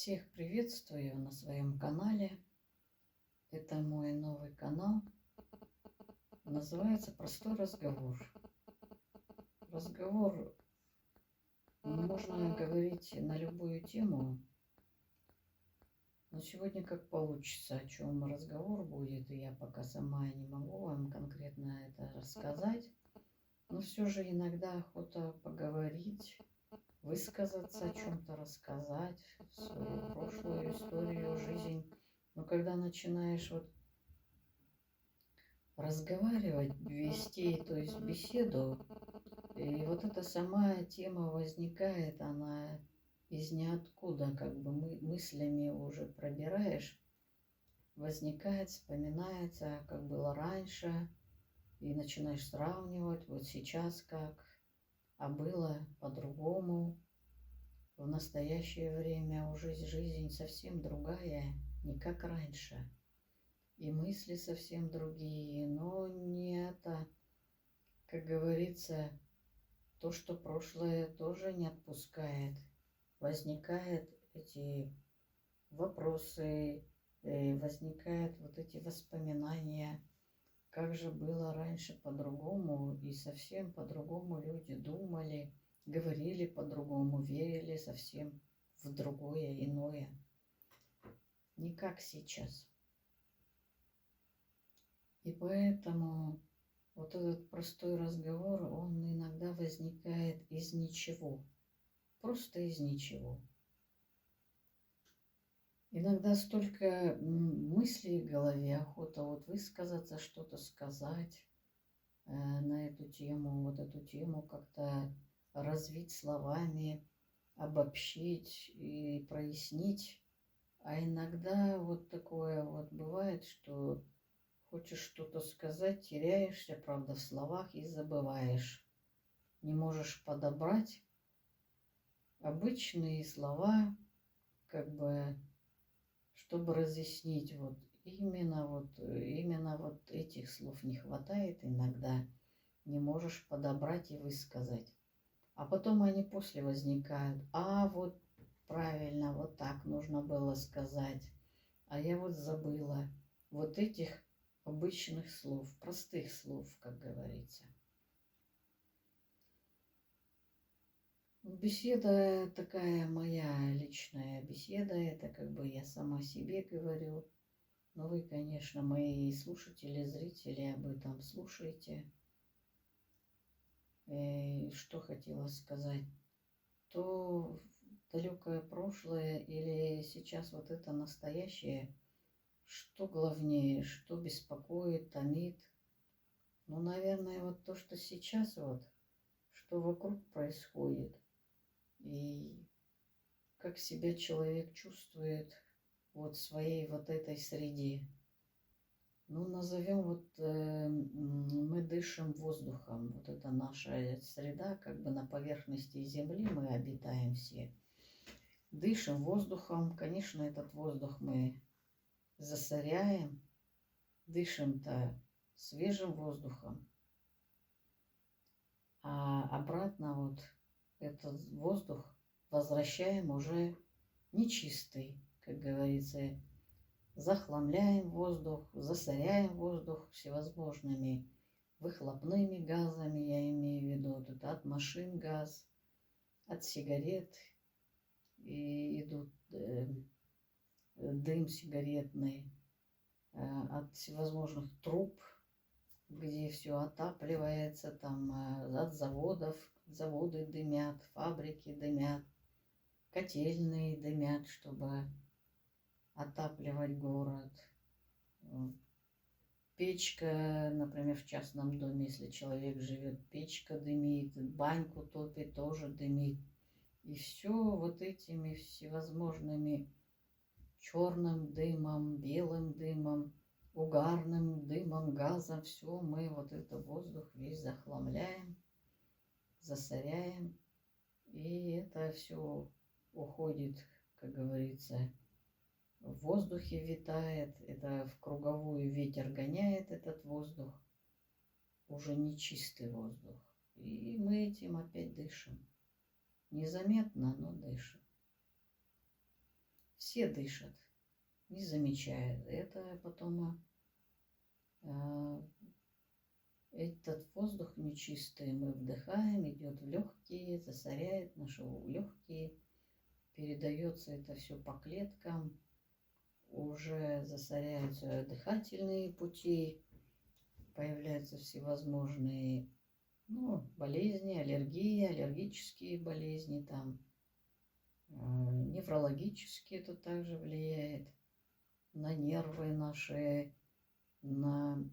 Всех приветствую на своем канале. Это мой новый канал. Называется «Простой разговор». Разговор можно говорить на любую тему. Но сегодня как получится, о чем разговор будет. И я пока сама не могу вам конкретно это рассказать. Но все же иногда охота поговорить, высказаться, о чем-то рассказать, свою прошлую историю, жизнь. Но когда начинаешь разговаривать, вести, то есть беседу, и вот эта сама тема возникает, она из ниоткуда, как бы мыслями уже пробираешь, возникает, вспоминается, как было раньше, и начинаешь сравнивать, вот сейчас как, а было по-другому. В настоящее время уже жизнь совсем другая, не как раньше. И мысли совсем другие, но не это, как говорится, то, что прошлое тоже не отпускает. Возникают эти вопросы, возникают вот эти воспоминания, как же было раньше по-другому, и совсем по-другому люди думали, говорили по-другому, верили совсем в другое, иное. Не как сейчас. И поэтому вот этот простой разговор, он иногда возникает из ничего. Просто из ничего. Иногда столько мыслей в голове, охота высказаться, что-то сказать на эту тему, вот эту тему как-то развить словами, обобщить и прояснить. А иногда вот такое вот бывает, что хочешь что-то сказать, теряешься, правда, в словах и забываешь. Не можешь подобрать обычные слова, как бы, чтобы разъяснить. Именно этих слов не хватает иногда. Не можешь подобрать и высказать. А потом они после возникают. А вот правильно, вот так нужно было сказать. А я вот забыла вот этих обычных слов, простых слов, как говорится. Беседа такая моя личная беседа, это как бы я сама себе говорю. Но вы, конечно, мои слушатели, зрители об этом слушаете. И что хотела сказать, то далекое прошлое или сейчас вот это настоящее, что главнее, что беспокоит, томит. Ну, наверное, вот то, что сейчас что вокруг происходит, и как себя человек чувствует в своей вот этой среде. Ну, назовем мы дышим воздухом. Вот это наша среда, как бы на поверхности Земли мы обитаем все. Дышим воздухом. Конечно, этот воздух мы засоряем. Дышим-то свежим воздухом. А обратно этот воздух возвращаем уже нечистый, как говорится. Захламляем воздух, засоряем воздух всевозможными выхлопными газами, я имею в виду это от машин газ, от сигарет, и идут дым сигаретный, от всевозможных труб, где все отапливается, там от заводов, заводы дымят, фабрики дымят, котельные дымят, чтобы отапливать город. Печка, например, в частном доме, если человек живет, печка дымит, баньку топит, тоже дымит. И все вот этими всевозможными черным дымом, белым дымом, угарным дымом, газом, все мы вот этот воздух весь захламляем, засоряем. И это все уходит, как говорится, в воздухе витает, это в круговую ветер гоняет этот воздух, уже нечистый воздух. И мы этим опять дышим. Незаметно, но дышим. все дышат, не замечают. Это потом этот воздух нечистый мы вдыхаем, идет в легкие, засоряет наши легкие, передается это все по клеткам, уже засоряются дыхательные пути, появляются всевозможные болезни, аллергии, аллергические болезни, там, неврологические это также влияет на нервы наши, на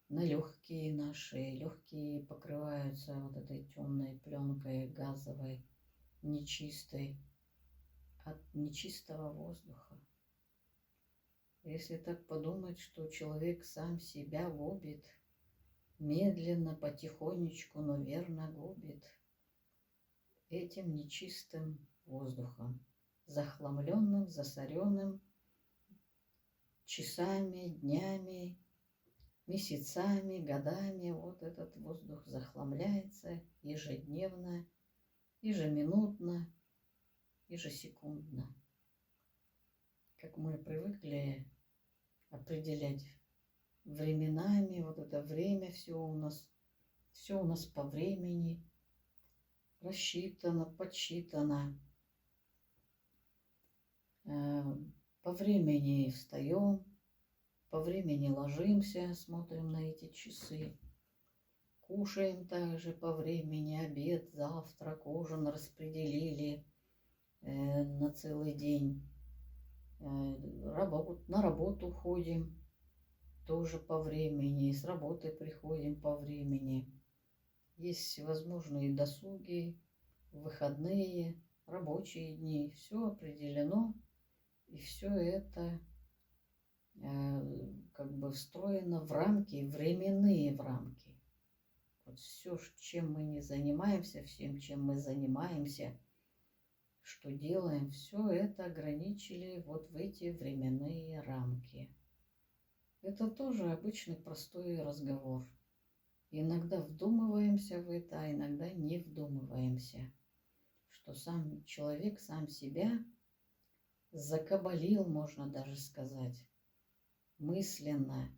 легкие наши. Легкие покрываются вот этой темной пленкой газовой, нечистой, от нечистого воздуха. Если так подумать, что человек сам себя губит, медленно, потихонечку, но верно губит этим нечистым воздухом, захламленным, засоренным часами, днями, месяцами, годами. Вот этот воздух захламляется ежедневно, ежеминутно, ежесекундно. Как мы привыкли определять временами, вот это время, все у нас по времени рассчитано, подсчитано. По времени встаем, по времени ложимся, смотрим на эти часы. Кушаем также по времени, обед, завтрак, ужин распределили на целый день. На работу ходим тоже по времени, с работы приходим по времени. Есть всевозможные досуги, выходные, рабочие дни. Все определено, и все это как бы встроено в рамки, временные в рамки. Вот все, чем мы не занимаемся, всем, чем мы занимаемся, что делаем, все это ограничили вот в эти временные рамки. Это тоже обычный простой разговор. Иногда вдумываемся в это, а иногда не вдумываемся, что сам человек сам себя закабалил, можно даже сказать, мысленно,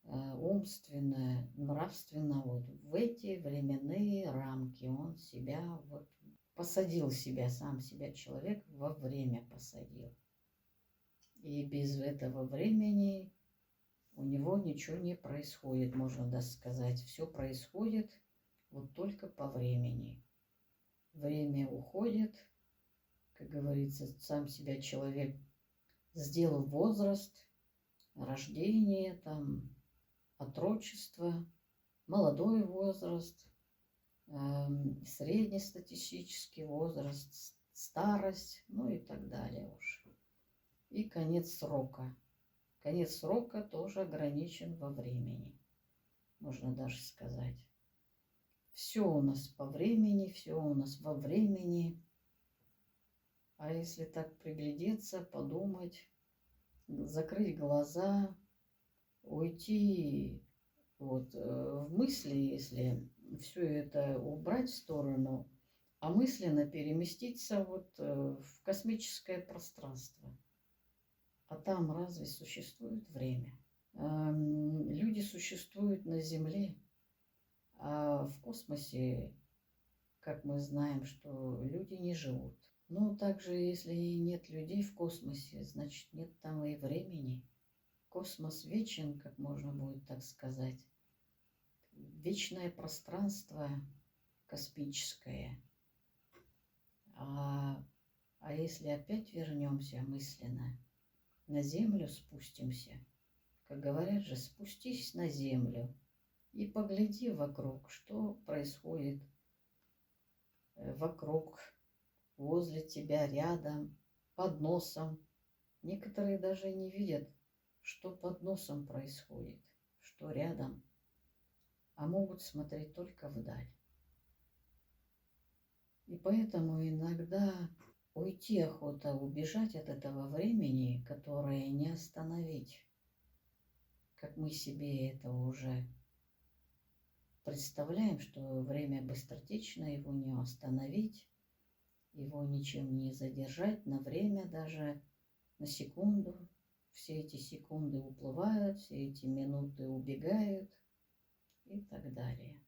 умственно, нравственно вот в эти временные рамки. Он себя вот посадил себя, сам себя человек во время посадил. И без этого времени у него ничего не происходит, можно даже сказать. Все происходит вот только по времени. Время уходит, как говорится, сам себя человек сделал возраст, рождение, там, отрочество, молодой возраст, среднестатистический возраст, старость, ну и так далее уж. И конец срока. Конец срока тоже ограничен во времени, можно даже сказать. Все у нас по времени, все у нас во времени. А если так приглядеться, подумать, закрыть глаза, уйти вот в мысли, если все это убрать в сторону, а мысленно переместиться вот в космическое пространство. А там разве существует время? Люди существуют на Земле, а в космосе, как мы знаем, что люди не живут. Но также, если нет людей в космосе, значит нет там и времени. Космос вечен, как можно будет так сказать. Вечное пространство космическое. А если опять вернемся мысленно, на Землю спустимся, как говорят же, спустись на Землю и погляди вокруг, что происходит вокруг, возле тебя, рядом, под носом. Некоторые даже не видят, что под носом происходит, что рядом, а могут смотреть только вдаль. И поэтому иногда уйти охота, убежать от этого времени, которое не остановить, как мы себе это уже представляем, что время быстротечно, его не остановить. его ничем не задержать на время, даже на секунду. Все эти секунды уплывают, все эти минуты убегают и так далее.